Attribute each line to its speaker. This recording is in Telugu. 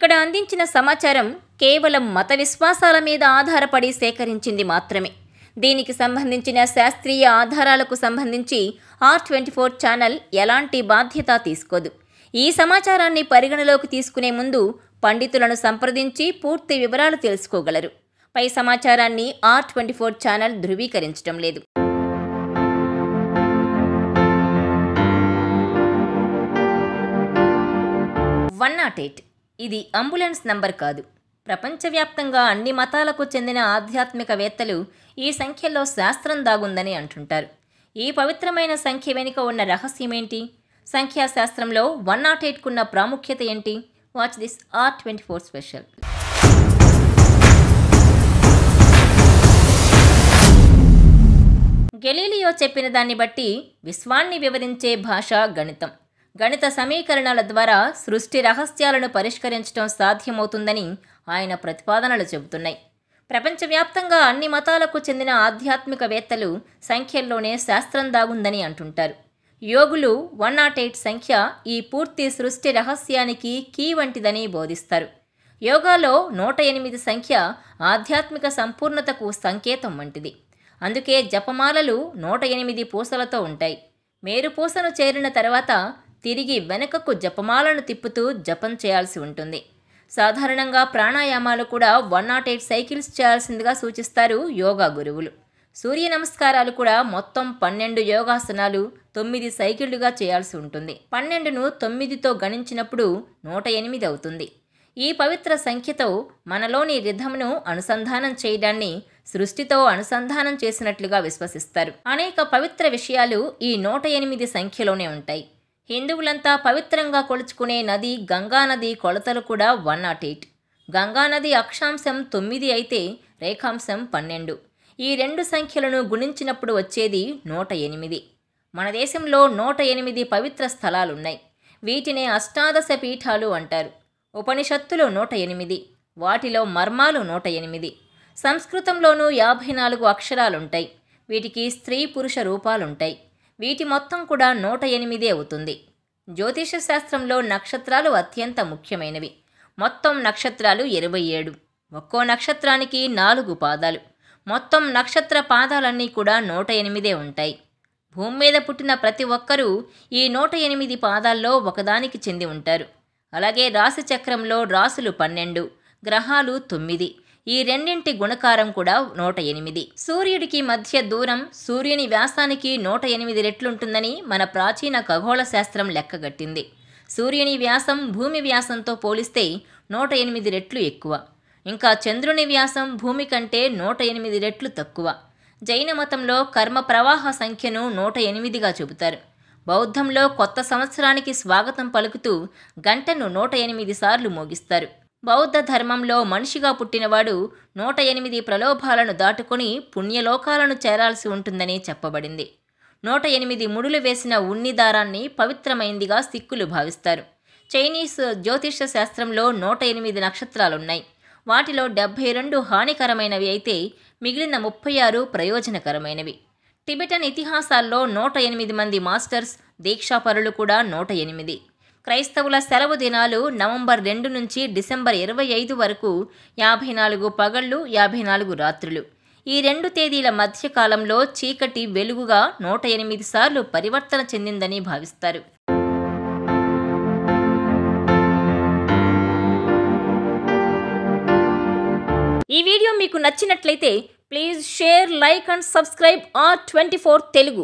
Speaker 1: ఇక్కడ అందించిన సమాచారం కేవలం మత విశ్వాసాల మీద ఆధారపడి సేకరించింది మాత్రమే. దీనికి సంబంధించిన శాస్త్రీయ ఆధారాలకు సంబంధించి R24 ఛానల్ ఎలాంటి బాధ్యత తీసుకోదు. ఈ సమాచారాన్ని పరిగణలోకి తీసుకునే ముందు పండితులను సంప్రదించి పూర్తి వివరాలు తెలుసుకోగలరు. పై సమాచారాన్ని R24 ఛానల్ ధృవీకరించడం లేదు. ఇది అంబులెన్స్ నంబర్ కాదు. ప్రపంచవ్యాప్తంగా అన్ని మతాలకు చెందిన ఆధ్యాత్మికవేత్తలు ఈ సంఖ్యలో శాస్త్రం దాగుందని అంటుంటారు. ఈ పవిత్రమైన సంఖ్య వెనుక ఉన్న రహస్యమేంటి? సంఖ్యాశాస్త్రంలో 108కున్న ప్రాముఖ్యత ఏంటి? Watch this R24 special. Galileo చెప్పిన దాన్ని బట్టి విశ్వాన్ని వివరించే భాష గణితం. గణిత సమీకరణాల ద్వారా సృష్టి రహస్యాలను పరిష్కరించడం సాధ్యమవుతుందని ఆయన ప్రతిపాదనలు చెబుతున్నాయి. ప్రపంచవ్యాప్తంగా అన్ని మతాలకు చెందిన ఆధ్యాత్మికవేత్తలు సంఖ్యల్లోనే శాస్త్రం దాగుందని అంటుంటారు. యోగులు 108 సంఖ్య ఈ పూర్తి సృష్టి రహస్యానికి కీ వంటిదని బోధిస్తారు. యోగాలో 108 సంఖ్య ఆధ్యాత్మిక సంపూర్ణతకు సంకేతం వంటిది. అందుకే జపమాలలు 108 పూసలతో ఉంటాయి. మేరు పూసను చేరిన తర్వాత తిరిగి వెనుకకు జపమాలను తిప్పుతూ జపం చేయాల్సి ఉంటుంది. సాధారణంగా ప్రాణాయామాలు కూడా 108 సైకిల్స్ చేయాల్సిందిగా సూచిస్తారు యోగా గురువులు. సూర్య నమస్కారాలు కూడా మొత్తం 12 యోగాసనాలు 9 సైకిళ్లుగా చేయాల్సి ఉంటుంది. 12ను 9తో గణించినప్పుడు 108 అవుతుంది. ఈ పవిత్ర సంఖ్యతో మనలోని రిథంను అనుసంధానం చేయడాన్ని సృష్టితో అనుసంధానం చేసినట్లుగా విశ్వసిస్తారు. అనేక పవిత్ర విషయాలు ఈ 108 సంఖ్యలోనే ఉంటాయి. హిందువులంతా పవిత్రంగా కొలుచుకునే నది గంగానది కొలతలు కూడా 108. గంగానది అక్షాంశం 9 అయితే రేఖాంశం 12. ఈ రెండు సంఖ్యలను గుణించినప్పుడు వచ్చేది 108. మన దేశంలో 108 పవిత్ర స్థలాలున్నాయి. వీటినే అష్టాదశ పీఠాలు అంటారు. ఉపనిషత్తులు 108, వాటిలో మర్మాలు 108. సంస్కృతంలోనూ 54 అక్షరాలుంటాయి. వీటికి స్త్రీ పురుష రూపాలుంటాయి. వీటి మొత్తం కూడా 108 అవుతుంది. జ్యోతిష శాస్త్రంలో నక్షత్రాలు అత్యంత ముఖ్యమైనవి. మొత్తం నక్షత్రాలు 27. ఒక్కో నక్షత్రానికి 4 పాదాలు. మొత్తం నక్షత్ర పాదాలన్నీ కూడా 108 ఉంటాయి. భూమి మీద పుట్టిన ప్రతి ఒక్కరూ ఈ 108 పాదాల్లో ఒకదానికి చెంది ఉంటారు. అలాగే రాశి చక్రంలో రాసులు 12, గ్రహాలు 9. ఈ రెండింటి గుణకారం కూడా 108. సూర్యుడికి మధ్య దూరం సూర్యుని వ్యాసానికి 108 రెట్లుంటుందని మన ప్రాచీన ఖగోళ శాస్త్రం లెక్కగట్టింది. సూర్యుని వ్యాసం భూమి వ్యాసంతో పోలిస్తే 108 రెట్లు ఎక్కువ. ఇంకా చంద్రుని వ్యాసం భూమి కంటే 108 రెట్లు తక్కువ. జైన మతంలో కర్మ ప్రవాహ సంఖ్యను 108గా చెబుతారు. బౌద్ధంలో కొత్త సంవత్సరానికి స్వాగతం పలుకుతూ గంటను 108 సార్లు మోగిస్తారు. బౌద్ధ ధర్మంలో మనిషిగా పుట్టినవాడు 108 ప్రలోభాలను దాటుకొని పుణ్యలోకాలను చేరాల్సి ఉంటుందని చెప్పబడింది. 108 ముడులు వేసిన ఉన్ని దారాన్ని పవిత్రమైందిగా సిక్కులు భావిస్తారు. చైనీస్ జ్యోతిష శాస్త్రంలో 108 నక్షత్రాలున్నాయి. వాటిలో 72 హానికరమైనవి అయితే మిగిలిన 36 ప్రయోజనకరమైనవి. టిబెటన్ ఇతిహాసాల్లో 108 మంది మాస్టర్స్ దీక్షాపరులు కూడా 108. క్రైస్తవుల సెలవు దినాలు నవంబర్ 2 నుంచి డిసెంబర్ 25 వరకు 54 పగళ్ళు 54 రాత్రులు. ఈ 2 తేదీల మధ్యకాలంలో చీకటి వెలుగుగా 108 సార్లు పరివర్తన చెందిందని భావిస్తారు. ఈ వీడియో మీకు నచ్చినట్లయితే please share, like and subscribe R24 Telugu.